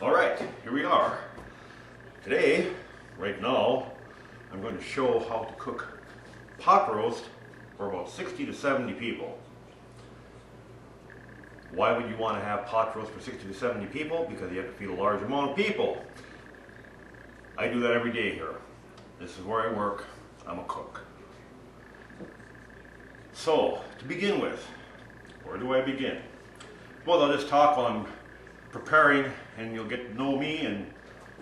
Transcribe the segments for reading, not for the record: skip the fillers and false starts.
Alright, here we are. Today, right now, I'm going to show how to cook pot roast for about 60 to 70 people. Why would you want to have pot roast for 60 to 70 people? Because you have to feed a large amount of people. I do that every day here. This is where I work. I'm a cook. So, to begin with, where do I begin? Well, I'll just talk while I'm preparing, and you'll get to know me and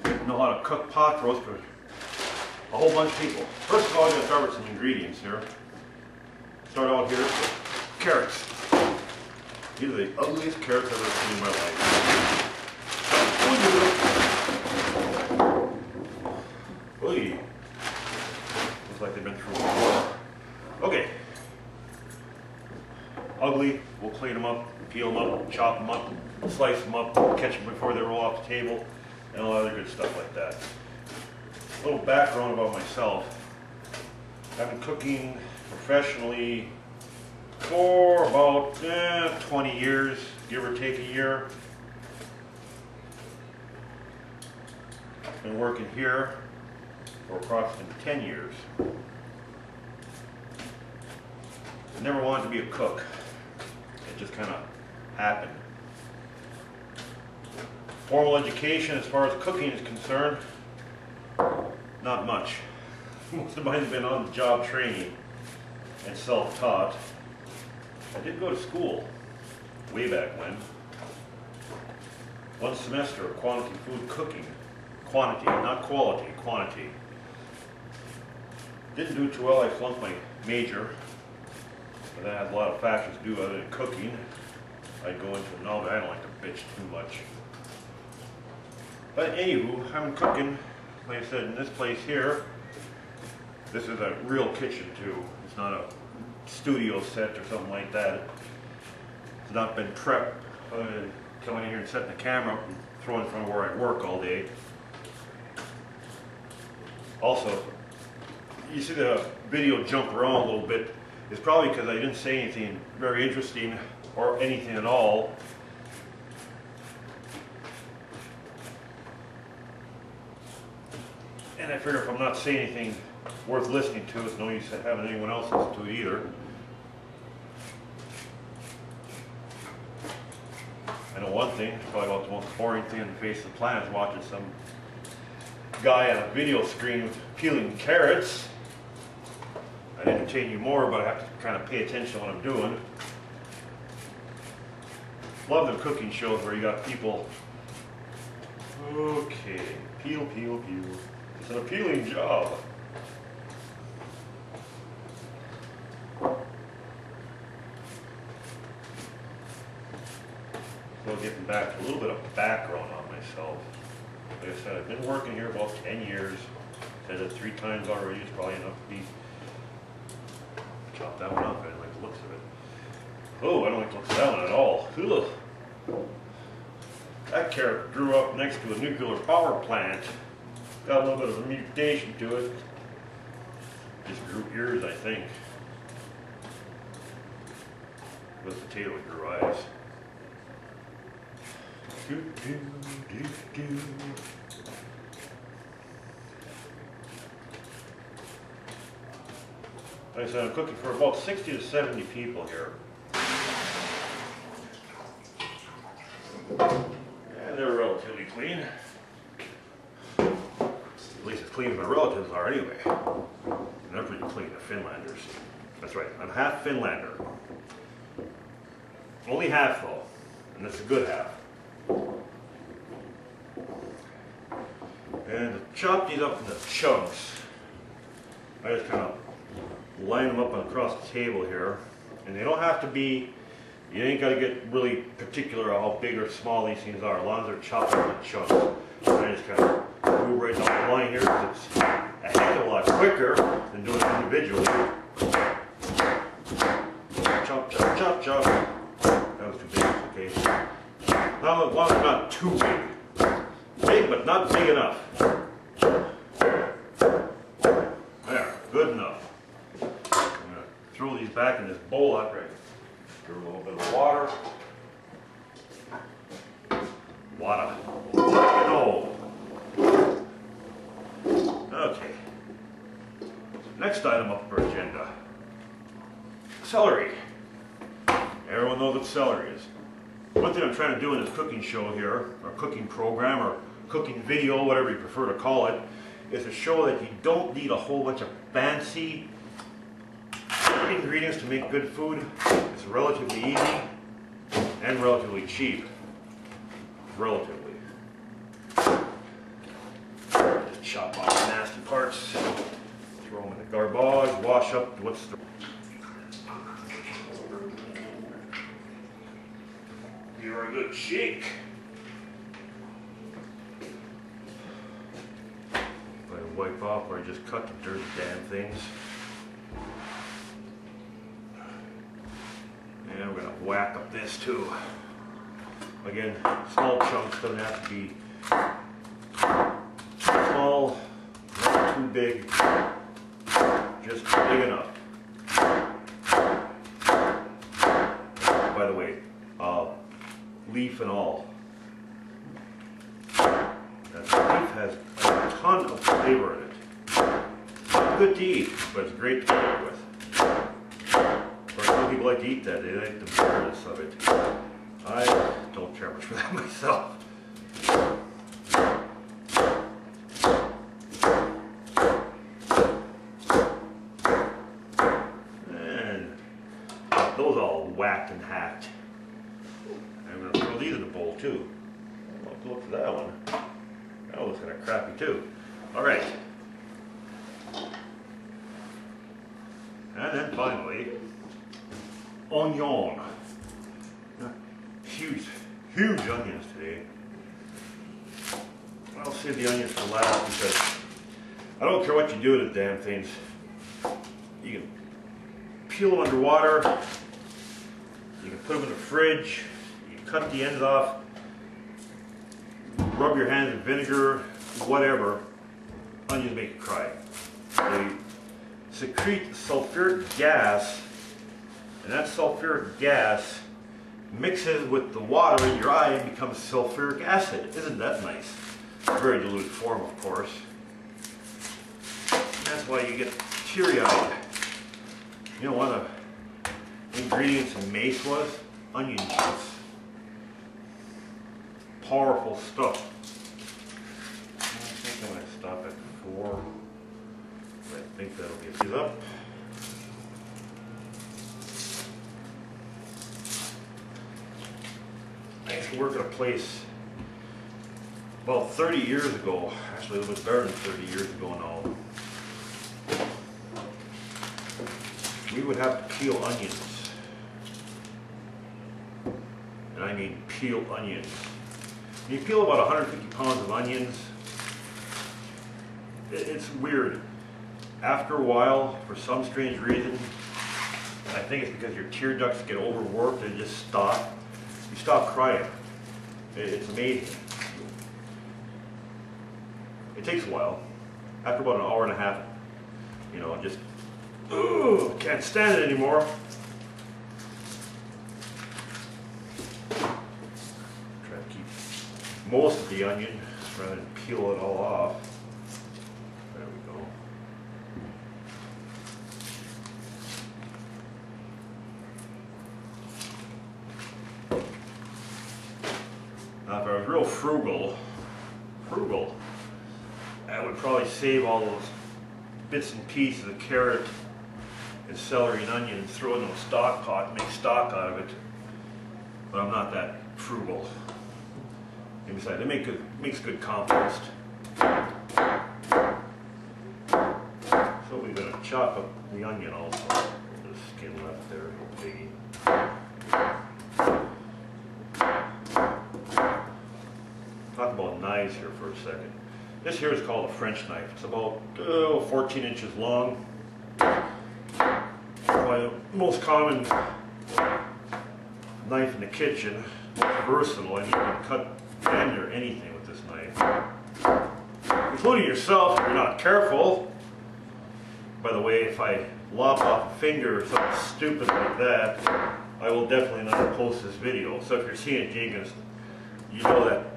get to know how to cook pot roast for a whole bunch of people. First of all, I'm going to start with some ingredients here. Start out here with carrots. These are the ugliest carrots I've ever seen in my life. Oy. Looks like they've been through a war. Okay. Ugly. We'll clean them up, peel them up, chop them up, slice them up, catch them before they roll off the table, and all other good stuff like that. A little background about myself. I've been cooking professionally for about 20 years, give or take a year. Been working here for approximately 10 years. I never wanted to be a cook. It just kind of happened. Formal education as far as cooking is concerned, not much. Most of mine have been on-the-job training and self-taught. I did go to school way back when. One semester of quantity food cooking. Quantity, not quality, quantity. Didn't do too well. I flunked my major. But that has a lot of factors to do other than cooking. I'd go into it now, but I don't like to bitch too much. But anywho, I'm cooking, like I said, in this place here. This is a real kitchen too. It's not a studio set or something like that. It's not been prepped. Coming in here and setting the camera up and throwing it in front of where I work all day. Also, you see the video jump around a little bit. It's probably because I didn't say anything very interesting or anything at all. And I figure if I'm not saying anything worth listening to, it's no use having anyone else listen to it either. I know one thing, probably about the most boring thing on the face of the planet is watching some guy on a video screen peeling carrots. I'd entertain you more, but I have to kind of pay attention to what I'm doing. Love the cooking shows where you got people, okay, peel, peel, peel. It's an appealing job. So getting back to a little bit of background on myself. Like I said, I've been working here about 10 years. Said it 3 times already. It's probably enough to be. Chop that one up. I don't like the looks of it. Oh, I don't like the looks of that one at all. Ugh. That carrot grew up next to a nuclear power plant. Got a little bit of a mutation to it. Just grew ears, I think. With potato, it grew eyes. Do, do, do, do. Like I said, I'm cooking for about 60 to 70 people here. And they're relatively clean. At least as clean as my relatives are anyway. They're pretty clean, the Finlanders. That's right, I'm half Finlander. Only half though, and that's a good half. And to chop these up into chunks, I just kind of line them up across the table here. And they don't have to be, you ain't got to get really particular how big or small these things are, as long as they're chopped up in chunks. And I just kind of move right down the line here, because it's a heck of a lot quicker than doing it individually. Chop, chop, chop, chop. That was too big, okay. Now, as long as it's not too big. Big, but not big enough. There, good enough. I'm going to throw these back in this bowl after I throw a little bit of water. Water. Next item up our agenda. Celery. Everyone knows what celery is. One thing I'm trying to do in this cooking show here, or cooking program, or cooking video, whatever you prefer to call it, is to show that you don't need a whole bunch of fancy ingredients to make good food. It's relatively easy and relatively cheap. Relatively. Just chop off the nasty parts, throw them in the garbage, wash up what's the... Give her a good shake. Let it wipe off where I just cut the dirty damn things. And we're going to whack up this too. Again, small chunks, doesn't have to be too small, not too big, just big enough. By the way, leaf and all. That leaf has a ton of flavor in it. Not good to eat, but it's great to cook with. Or some people like to eat that, they like the bitterness of it. I don't care much for that myself. And got those all whacked and hacked. I'm going to throw these in the bowl too. I'll have to look for that one. That looks kind of crappy too. Alright. And then finally, onion. Huge onions today. I'll save the onions for last because I don't care what you do with the damn things. You can peel them underwater. You can put them in the fridge. You can cut the ends off. Rub your hands in vinegar, whatever. Onions make you cry. They secrete sulfuric gas, and that sulfuric gas mixes with the water in your eye and becomes sulfuric acid. Isn't that nice? Very dilute form, of course. And that's why you get teary-eyed. You know, one of the ingredients in mace was onion juice. Powerful stuff. I think I'm going to stop at 4. I think that'll get these up. I used to work at a place about 30 years ago, actually a little bit better than 30 years ago now. We would have to peel onions. And I mean peel onions. When you peel about 150 pounds of onions, it's weird. After a while, for some strange reason, I think it's because your tear ducts get overworked and just stop. You stop crying. It's amazing. It takes a while. After about an hour and a half, you know, just, ooh, can't stand it anymore. Try to keep most of the onion rather than peel it all off. There we go. Now, if I was real frugal, I would probably save all those bits and pieces of carrot and celery and onion and throw it in a stock pot and make stock out of it. But I'm not that frugal. And besides, it makes good compost. So we're going to chop up the onion also. The skin left there, little piggy. Talk about knives here for a second. This here is called a French knife. It's about 14 inches long. Probably the most common knife in the kitchen. Most versatile, and you can cut damn near anything with this knife. Including yourself if you're not careful. By the way, if I lop off a finger or something stupid like that, I will definitely not post this video. So if you're seeing it, you know that